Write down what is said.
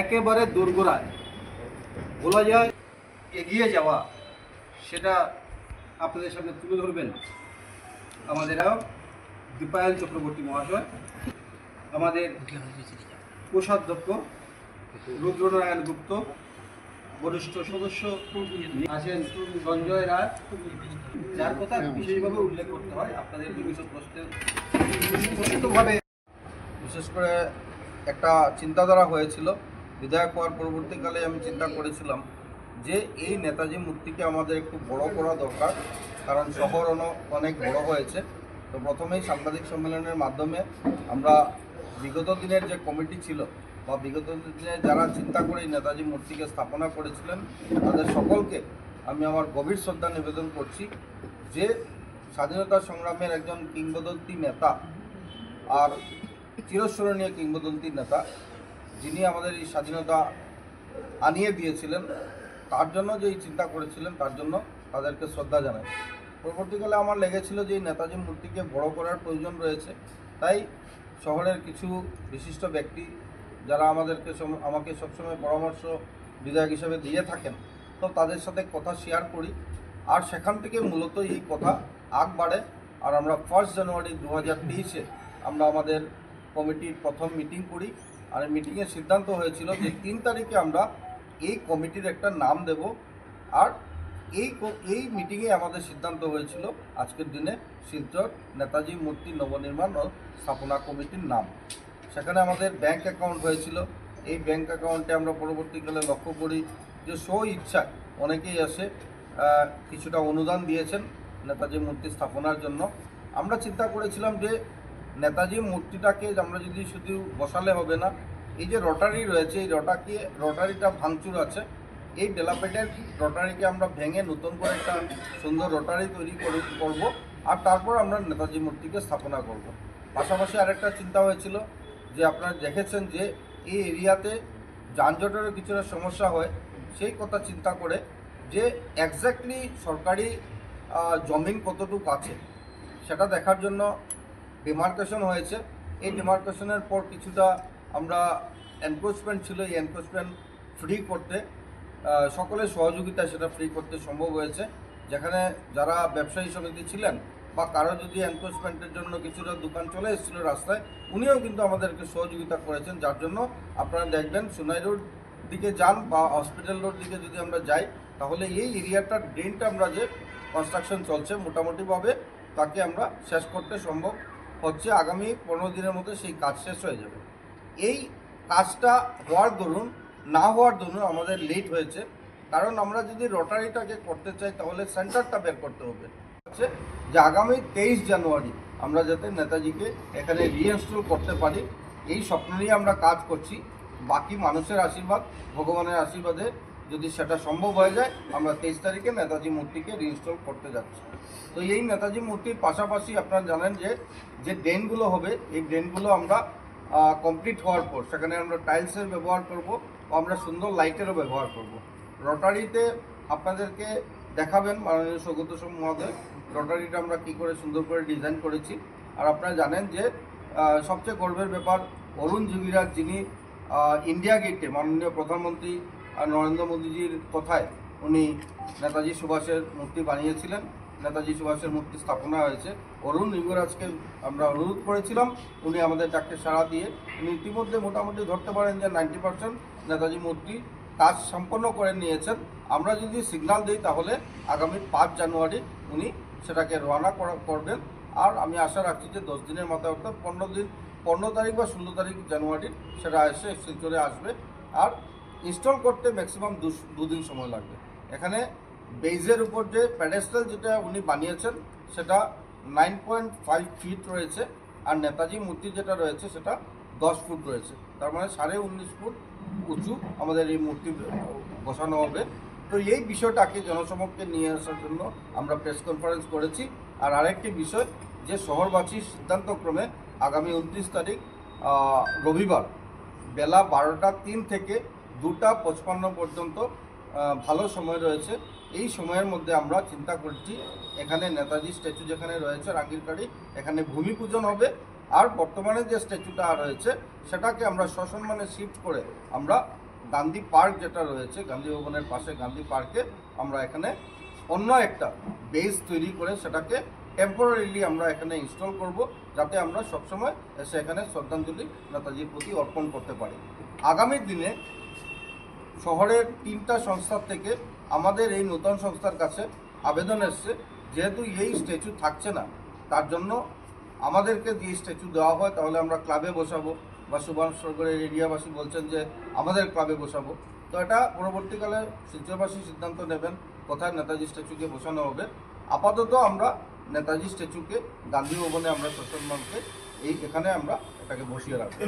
একেবারে দোরগোড়ায় বলা যায় এগিয়ে যাওয়া, সেটা আপনাদের সামনে তুলে ধরবেন আমাদের দীপায়ন চক্রবর্তী মহাশয়, আমাদের কোষাধ্যক্ষ রুদ্রনারায়ণ গুপ্ত, বরিষ্ঠ সদস্য আছেন সঞ্জয় রায়, যার কথা বিশেষভাবে উল্লেখ করতে হয় আপনাদের বিভিন্ন প্রশ্নের উপস্থিতভাবে। বিশেষ করে একটা চিন্তাধারা হয়েছিল বিধায়ক হওয়ার পরবর্তীকালে, আমি চিন্তা করেছিলাম যে এই নেতাজি মূর্তিকে আমাদের একটু বড় করা দরকার, কারণ শহর অনেক বড় হয়েছে। তো প্রথমেই সাংবাদিক সম্মেলনের মাধ্যমে আমরা বিগত দিনের যে কমিটি ছিল বা বিগত দিনে যারা চিন্তা করে নেতাজি মূর্তিকে স্থাপনা করেছিলেন তাদের সকলকে আমি আমার গভীর শ্রদ্ধা নিবেদন করছি যে স্বাধীনতা সংগ্রামের একজন কিংবদন্তি নেতা আর চিরস্মরণীয় কিংবদন্তি নেতা, যিনি আমাদের এই স্বাধীনতা আনিয়ে দিয়েছিলেন, তার জন্য যে চিন্তা করেছিলেন তার জন্য তাদেরকে শ্রদ্ধা জানাই। পরবর্তীকালে আমার লেগেছিল যে নেতাজি মূর্তিকে বড় করার প্রয়োজন রয়েছে, তাই শহরের কিছু বিশিষ্ট ব্যক্তি যারা আমাকে সবসময় পরামর্শ বিধায়ক হিসেবে দিয়ে থাকেন, তো তাদের সাথে কথা শেয়ার করি, আর সেখান থেকে মূলত এই কথা আগ বাড়ে। আর আমরা 1 জানুয়ারি 2023-এ আমরা আমাদের কমিটির প্রথম মিটিং করি, আর মিটিংয়ের সিদ্ধান্ত হয়েছিল যে 3 তারিখে আমরা এই কমিটির একটা নাম দেব। আর এই মিটিংয়ে আমাদের সিদ্ধান্ত হয়েছিল আজকের দিনে শিলচর নেতাজি মূর্তি নবনির্মাণ ও স্থাপনা কমিটির নাম। সেখানে আমাদের ব্যাংক অ্যাকাউন্ট হয়েছিল। এই ব্যাংক অ্যাকাউন্টে আমরা পরবর্তীকালে লক্ষ্য করি যে ইচ্ছায় অনেকেই এসে কিছুটা অনুদান দিয়েছেন নেতাজি মূর্তি স্থাপনার জন্য। আমরা চিন্তা করেছিলাম যে নেতাজি মূর্তিটাকে আমরা যদি শুধু বসালে হবে না, এই যে রোটারি রয়েছে, এই রোটারিটা ভাঙচুর আছে, এই ডেলাপেটেড রোটারিকে আমরা ভেঙে নতুন করে একটা সুন্দর রোটারি তৈরি করব, আর তারপর আমরা নেতাজি মূর্তিকে স্থাপনা করব। পাশাপাশি আরেকটা চিন্তা হয়েছিল যে আপনারা দেখেছেন যে এই এরিয়াতে যানজটেরও কিছুটা সমস্যা হয়, সেই কথা চিন্তা করে যে এক্স্যাক্টলি সরকারি জমিন কতটুকু আছে সেটা দেখার জন্য ডিমার্কেশন হয়েছে। এই ডিমার্কেশনের পর কিছুটা আমরা এনক্রোচমেন্ট ছিল, এই এনক্রোচমেন্ট ফ্রি করতে সকলের সহযোগিতায় সেটা ফ্রি করতে সম্ভব হয়েছে। যেখানে যারা ব্যবসায়ী সমিতি ছিলেন বা কারো যদি এনক্রোচমেন্টের জন্য কিছুটা দোকান চলে এসেছিলো রাস্তায়, উনিও কিন্তু আমাদেরকে সহযোগিতা করেছেন, যার জন্য আপনারা দেখবেন সোনাই রোড দিকে যান বা হসপিটাল রোড দিকে যদি আমরা যাই, তাহলে এই এরিয়াটার ড্রেনটা আমরা যে কনস্ট্রাকশন চলছে মোটামুটিভাবে তাকে আমরা শেষ করতে সম্ভব হচ্ছে। আগামী 15 দিনের মধ্যে সেই কাজ শেষ হয়ে যাবে। এই কাজটা হওয়ার দরুন না হওয়ার দরুন আমাদের লেট হয়েছে, কারণ আমরা যদি রোটারিটাকে করতে চাই তাহলে সেন্টারটা বের করতে হবে। হচ্ছে যে আগামী 23 জানুয়ারি আমরা যাতে নেতাজিকে এখানে রিইনস্টল করতে পারি, এই স্বপ্ন নিয়ে আমরা কাজ করছি। বাকি মানুষের আশীর্বাদ, ভগবানের আশীর্বাদে যদি সেটা সম্ভব হয়ে যায়, আমরা 23 তারিখে নেতাজি মূর্তিকে রিইনস্টল করতে যাচ্ছি। তো এই নেতাজি মূর্তির পাশাপাশি আপনারা জানেন যে ড্রেনগুলো হবে, এই ড্রেনগুলো আমরা কমপ্লিট হওয়ার পর সেখানে আমরা টাইলসের ব্যবহার করব, আমরা সুন্দর লাইটেরও ব্যবহার করব। রোটারিতে আপনাদেরকে দেখাবেন মাননীয় সৌগত মহোদয় রোটারিটা আমরা কী করে সুন্দর করে ডিজাইন করেছি। আর আপনারা জানেন যে সবচেয়ে গর্বের ব্যাপার, অরুণ যোগীরাজ যিনি ইন্ডিয়া গেটে মাননীয় প্রধানমন্ত্রী নরেন্দ্র মোদীজির কথায় উনি নেতাজি সুভাষের মূর্তি বানিয়েছিলেন, নেতাজি সুভাষের মূর্তি স্থাপনা হয়েছে। অরুণ যোগীরাজকে আমরা অনুরোধ করেছিলাম, উনি আমাদের ডাকে সাড়া দিয়ে উনি ইতিমধ্যে মোটামুটি ধরতে পারেন যে 90% নেতাজি মূর্তি কাজ সম্পন্ন করে নিয়েছেন। আমরা যদি সিগন্যাল দিই তাহলে আগামী 5 জানুয়ারি উনি সেটাকে রওনা করবেন। আর আমি আশা রাখছি যে 10 দিনের মাথায় অর্থাৎ 15 তারিখ বা 16 তারিখ জানুয়ারি সেটা এসে শিলচরে আসবে। আর ইনস্টল করতে ম্যাক্সিমাম 2 দিন সময় লাগবে। এখানে বেজের উপর যে প্যাডেস্টাল যেটা উনি বানিয়েছেন সেটা 9.5 ফিট রয়েছে, আর নেতাজি মূর্তি যেটা রয়েছে সেটা 10 ফুট রয়েছে, তার মানে 19.5 ফুট উঁচু আমাদের এই মূর্তি বসানো হবে। তো এই বিষয়টাকে জনসমক্ষে নিয়ে আসার জন্য আমরা প্রেস কনফারেন্স করেছি। আর আরেকটি বিষয় যে শহরবাসীর সিদ্ধান্তক্রমে আগামী 29 তারিখ রবিবার বেলা 12:03 থেকে 2:55 পর্যন্ত ভালো সময় রয়েছে। এই সময়ের মধ্যে আমরা চিন্তা করছি এখানে নেতাজি স্ট্যাচু যেখানে রয়েছে রাঙ্গিরকাড়ি, এখানে ভূমি পূজন হবে আর বর্তমানে যে স্ট্যাচুটা রয়েছে সেটাকে আমরা সসম্মানে শিফট করে আমরা গান্ধী পার্ক যেটা রয়েছে গান্ধী ভবনের পাশে গান্ধী পার্কে আমরা এখানে অন্য একটা বেস তৈরি করে সেটাকে টেম্পোরারিলি আমরা এখানে ইনস্টল করব, যাতে আমরা সবসময় এসে এখানে শ্রদ্ধাঞ্জলি নেতাজির প্রতি অর্পণ করতে পারি। আগামী দিনে শহরের 3টা সংস্থার থেকে আমাদের এই নতুন সংস্থার কাছে আবেদন এসছে, যেহেতু এই স্ট্যাচু থাকছে না, তার জন্য আমাদেরকে যে স্ট্যাচু দেওয়া হয় তাহলে আমরা ক্লাবে বসাবো, বা সুভাষনগরের এরিয়াবাসী বলছেন যে আমাদের ক্লাবে বসাবো। তো এটা পরবর্তীকালে শিলচরবাসী সিদ্ধান্ত নেবেন কোথায় নেতাজি স্ট্যাচুকে বসানো হবে। আপাতত আমরা নেতাজি স্ট্যাচুকে গান্ধী ভবনে আমরা সসম্মানকে এখানে আমরা এটাকে বসিয়ে রাখবো।